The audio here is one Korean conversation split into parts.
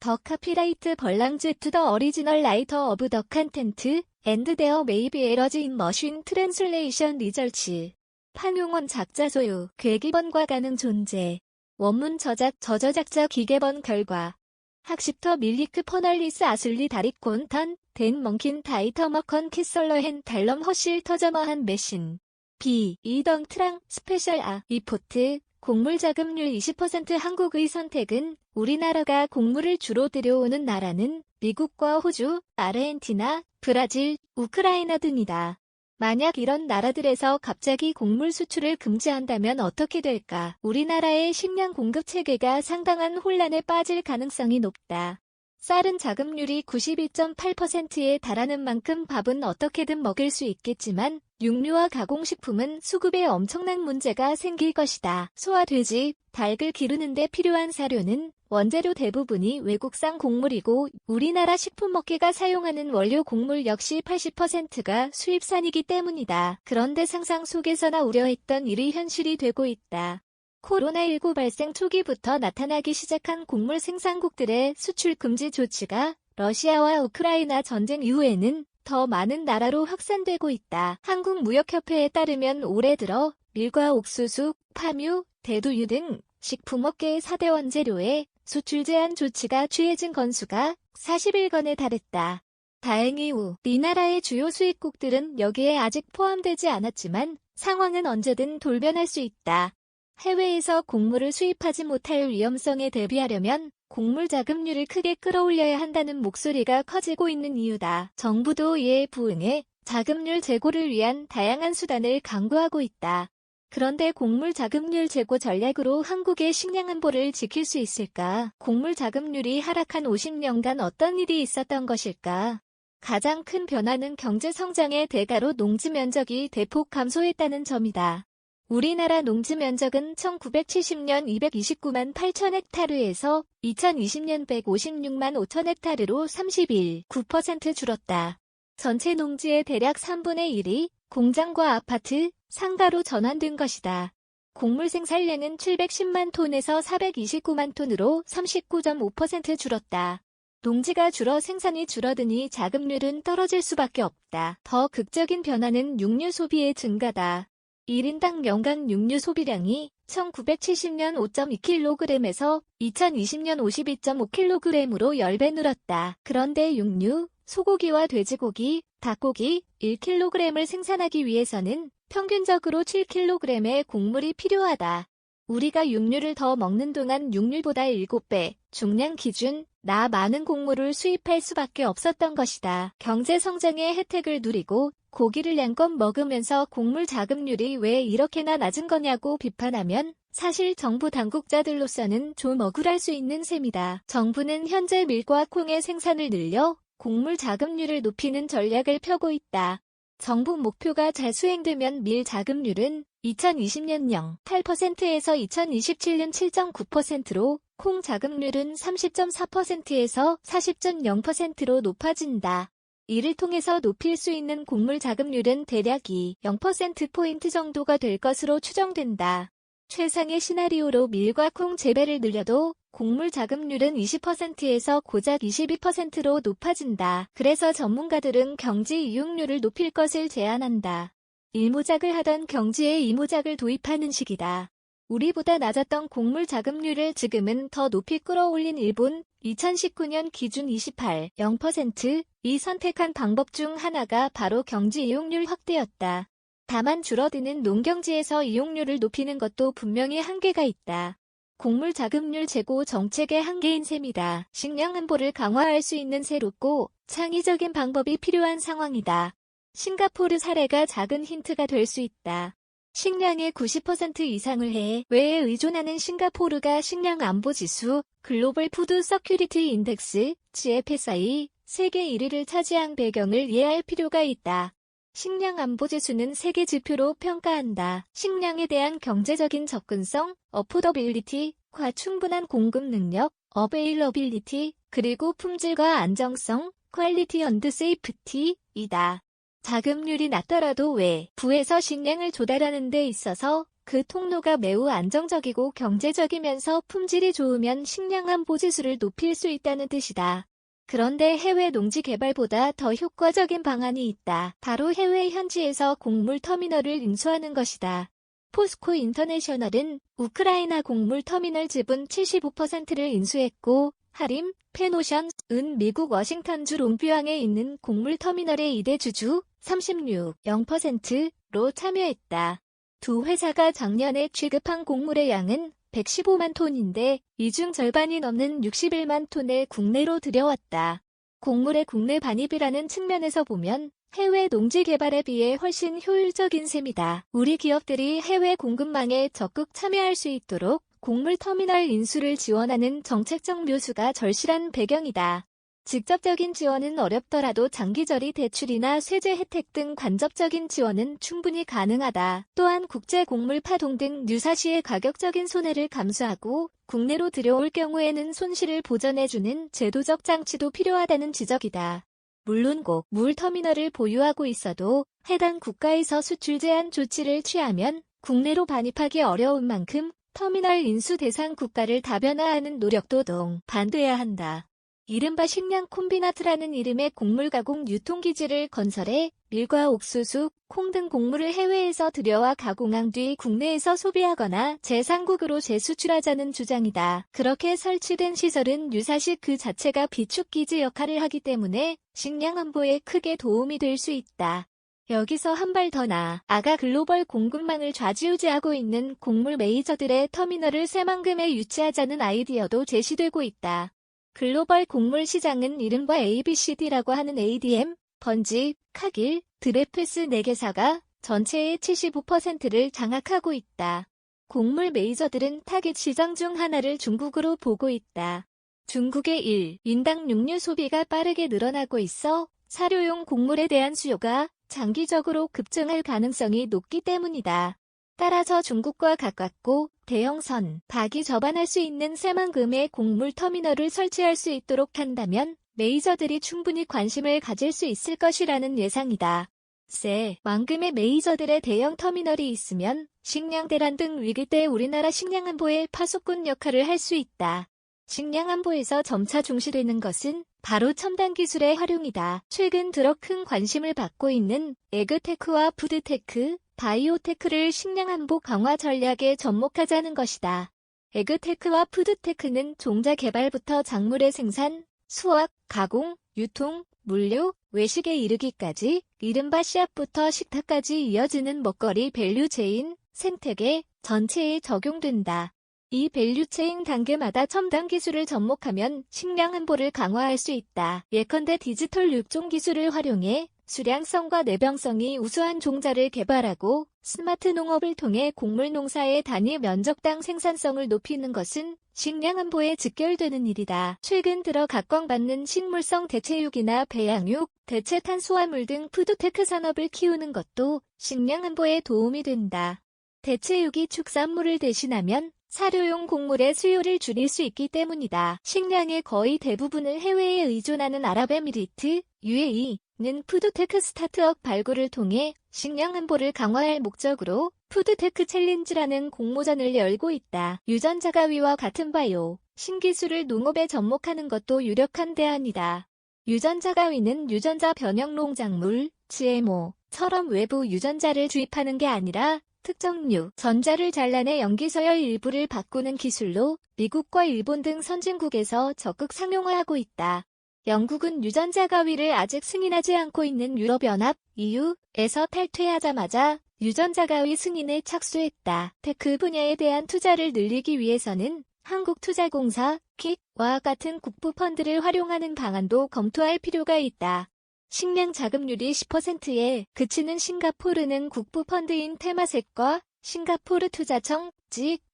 더 카피라이트 벌랑즈 투 더 어리지널 라이터 오브 더 컨텐트 앤드 데어 메이비 에러즈 인 머신 트랜슬레이션 리저치. 판용원 작자 소유, 괴기번과 가능 존재. 원문 저작 저저작자 기계번 결과. 학습터 밀리크 퍼널리스 아슬리 다리콘 턴, 댄 멍킨 다이터머컨 키설러헨 달럼 허실 터저머한 메신. B. 이덩 트랑 스페셜 이포트. 곡물 자급률 20% 한국의 선택은 우리나라가 곡물을 주로 들여오는 나라는 미국과 호주, 아르헨티나, 브라질, 우크라이나 등이다. 만약 이런 나라들에서 갑자기 곡물 수출을 금지한다면 어떻게 될까? 우리나라의 식량 공급 체계가 상당한 혼란에 빠질 가능성이 높다. 쌀은 자급률이 92.8%에 달하는 만큼 밥은 어떻게든 먹일 수 있겠지만 육류와 가공식품은 수급에 엄청난 문제가 생길 것이다. 소와 돼지, 닭을 기르는 데 필요한 사료는 원재료 대부분이 외국산 곡물이고 우리나라 식품업계가 사용하는 원료 곡물 역시 80%가 수입산이기 때문이다. 그런데 상상 속에서나 우려했던 일이 현실이 되고 있다. 코로나19 발생 초기부터 나타나기 시작한 곡물 생산국들의 수출 금지 조치가 러시아와 우크라이나 전쟁 이후에는 더 많은 나라로 확산되고 있다. 한국무역협회에 따르면 올해 들어 밀과 옥수수, 파묘, 대두유 등 식품업계의 4대 원재료에 수출 제한 조치가 취해진 건수가 41건에 달했다. 다행히 우리나라의 주요 수입국들은 여기에 아직 포함되지 않았지만 상황은 언제든 돌변할 수 있다. 해외에서 곡물을 수입하지 못할 위험성에 대비하려면 곡물 자급률을 크게 끌어올려야 한다는 목소리가 커지고 있는 이유다. 정부도 이에 부응해 자급률 제고를 위한 다양한 수단을 강구하고 있다. 그런데 곡물 자급률 제고 전략으로 한국의 식량 안보를 지킬 수 있을까? 곡물 자급률이 하락한 50년간 어떤 일이 있었던 것일까? 가장 큰 변화는 경제 성장의 대가로 농지 면적이 대폭 감소했다는 점이다. 우리나라 농지 면적은 1970년 229만 8천 헥타르에서 2020년 156만 5천 헥타르로 31.9% 줄었다. 전체 농지의 대략 3분의 1이 공장과 아파트, 상가로 전환된 것이다. 곡물 생산량은 710만 톤에서 429만 톤으로 39.5% 줄었다. 농지가 줄어 생산이 줄어드니 자급률은 떨어질 수밖에 없다. 더 극적인 변화는 육류 소비의 증가다. 1인당 연간 육류 소비량이 1970년 5.2kg에서 2020년 52.5kg으로 10배 늘었다. 그런데 육류, 소고기와 돼지고기, 닭고기 1kg을 생산하기 위해서는 평균적으로 7kg의 곡물이 필요하다. 우리가 육류를 더 먹는 동안 육류보다 7배, 중량 기준, 많은 곡물을 수입할 수밖에 없었던 것이다. 경제 성장의 혜택을 누리고 고기를 양껏 먹으면서 곡물 자급률이 왜 이렇게나 낮은 거냐고 비판하면 사실 정부 당국자들로서는 좀 억울할 수 있는 셈이다. 정부는 현재 밀과 콩의 생산을 늘려 곡물 자급률을 높이는 전략을 펴고 있다. 정부 목표가 잘 수행되면 밀 자급률은 2020년 0.8%에서 2027년 7.9%로 콩 자급률은 30.4%에서 40.0%로 높아진다. 이를 통해서 높일 수 있는 곡물 자급률은 대략 0%포인트 정도가 될 것으로 추정된다. 최상의 시나리오로 밀과 콩 재배를 늘려도 곡물 자급률은 20%에서 고작 22%로 높아진다. 그래서 전문가들은 경지 이용률을 높일 것을 제안한다. 일모작을 하던 경지에 이모작을 도입하는 식이다. 우리보다 낮았던 곡물 자급률을 지금은 더 높이 끌어올린 일본, 2019년 기준 28.0%, 이 선택한 방법 중 하나가 바로 경지 이용률 확대였다. 다만 줄어드는 농경지에서 이용률을 높이는 것도 분명히 한계가 있다. 곡물 자급률 제고 정책의 한계인 셈이다. 식량 안보를 강화할 수 있는 새롭고 창의적인 방법이 필요한 상황이다. 싱가포르 사례가 작은 힌트가 될 수 있다. 식량의 90% 이상을 해외에 의존하는 싱가포르가 식량 안보 지수, 글로벌 푸드 서큐리티 인덱스, GFSI, 세계 1위를 차지한 배경을 이해할 필요가 있다. 식량 안보 지수는 세계 지표로 평가한다. 식량에 대한 경제적인 접근성, 어포더빌리티과 충분한 공급 능력, 어베일러빌리티, 그리고 품질과 안정성, 퀄리티 언드 세이프티이다. 자급률이 낮더라도 외부에서 식량을 조달하는 데 있어서 그 통로가 매우 안정적이고 경제적이면서 품질이 좋으면 식량 안보 지수를 높일 수 있다는 뜻이다. 그런데 해외 농지 개발보다 더 효과적인 방안이 있다. 바로 해외 현지에서 곡물 터미널을 인수하는 것이다. 포스코 인터내셔널은 우크라이나 곡물 터미널 지분 75%를 인수했고 하림, 펜오션은 미국 워싱턴주 롱뷰항에 있는 곡물 터미널의 2대 주주 36.0%로 참여했다. 두 회사가 작년에 취급한 곡물의 양은 115만 톤인데 이 중 절반이 넘는 61만 톤을 국내로 들여왔다. 곡물의 국내 반입이라는 측면에서 보면 해외 농지 개발에 비해 훨씬 효율적인 셈이다. 우리 기업들이 해외 공급망에 적극 참여할 수 있도록 곡물 터미널 인수를 지원하는 정책적 묘수가 절실한 배경이다. 직접적인 지원은 어렵더라도 장기적인 대출이나 세제 혜택 등 간접적인 지원은 충분히 가능하다. 또한 국제 곡물 파동 등 유사시의 가격적인 손해를 감수하고 국내로 들여올 경우에는 손실을 보전해주는 제도적 장치도 필요하다는 지적이다. 물론 곡물 터미널을 보유하고 있어도 해당 국가에서 수출 제한 조치를 취하면 국내로 반입하기 어려운 만큼 터미널 인수 대상 국가를 다변화하는 노력도 동반돼야 한다. 이른바 식량 콤비나트라는 이름의 곡물 가공 유통기지를 건설해 밀과 옥수수, 콩 등 곡물을 해외에서 들여와 가공한 뒤 국내에서 소비하거나 제3국으로 재수출하자는 주장이다. 그렇게 설치된 시설은 유사시 그 자체가 비축기지 역할을 하기 때문에 식량 안보에 크게 도움이 될 수 있다. 여기서 한 발 더 나아가 글로벌 공급망을 좌지우지하고 있는 곡물 메이저들의 터미널을 새만금에 유치하자는 아이디어도 제시되고 있다. 글로벌 곡물 시장은 이른바 ABCD라고 하는 ADM, 번지, 카길, 드레프스 4개사가 전체의 75%를 장악하고 있다. 곡물 메이저들은 타깃 시장 중 하나를 중국으로 보고 있다. 중국의 1인당 육류 소비가 빠르게 늘어나고 있어 사료용 곡물에 대한 수요가 장기적으로 급증할 가능성이 높기 때문이다. 따라서 중국과 가깝고 대형선, 박이 접안할 수 있는 새만금의 곡물 터미널을 설치할 수 있도록 한다면 메이저들이 충분히 관심을 가질 수 있을 것이라는 예상이다. 새만금의 메이저들의 대형 터미널이 있으면 식량 대란 등 위기 때 우리나라 식량 안보의 파수꾼 역할을 할 수 있다. 식량 안보에서 점차 중시되는 것은 바로 첨단 기술의 활용이다. 최근 들어 큰 관심을 받고 있는 에그테크와 푸드테크, 바이오테크를 식량 안보 강화 전략에 접목하자는 것이다. 에그테크와 푸드테크는 종자 개발부터 작물의 생산, 수확, 가공, 유통, 물류, 외식에 이르기까지 이른바 씨앗부터 식탁까지 이어지는 먹거리 밸류체인, 생태계 전체에 적용된다. 이 밸류체인 단계마다 첨단 기술을 접목하면 식량 안보를 강화할 수 있다. 예컨대 디지털 육종 기술을 활용해 수량성과 내병성이 우수한 종자를 개발하고 스마트 농업을 통해 곡물 농사의 단위 면적당 생산성을 높이는 것은 식량 안보에 직결되는 일이다. 최근 들어 각광받는 식물성 대체육이나 배양육, 대체 탄수화물 등 푸드테크 산업을 키우는 것도 식량 안보에 도움이 된다. 대체육이 축산물을 대신하면 사료용 곡물의 수요를 줄일 수 있기 때문이다. 식량의 거의 대부분을 해외에 의존하는 아랍에미리트, UAE는 푸드테크 스타트업 발굴을 통해 식량 안보를 강화할 목적으로 푸드테크 챌린지라는 공모전을 열고 있다. 유전자 가위와 같은 바이오, 신기술을 농업에 접목하는 것도 유력한 대안이다. 유전자 가위는 유전자 변형 농작물, GMO처럼 외부 유전자를 주입하는 게 아니라 특정 전자를 잘라내 염기서열 일부를 바꾸는 기술로 미국과 일본 등 선진국에서 적극 상용화하고 있다. 영국은 유전자 가위를 아직 승인하지 않고 있는 유럽연합 EU에서 탈퇴하자마자 유전자 가위 승인에 착수했다. 테크 분야에 대한 투자를 늘리기 위해서는 한국투자공사, 킥과 같은 국부 펀드를 활용하는 방안도 검토할 필요가 있다. 식량 자급률이 10%에 그치는 싱가포르는 국부 펀드인 테마섹과 싱가포르 투자청,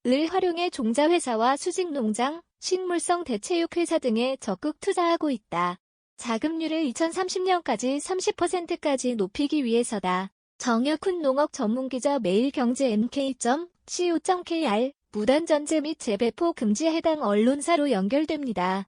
을 활용해 종자회사와 수직농장, 식물성 대체육 회사 등에 적극 투자하고 있다. 자급률을 2030년까지 30%까지 높이기 위해서다. 정혁훈 농업 전문기자 매일경제 mk.co.kr 무단전제 및 재배포 금지에 해당 언론사로 연결됩니다.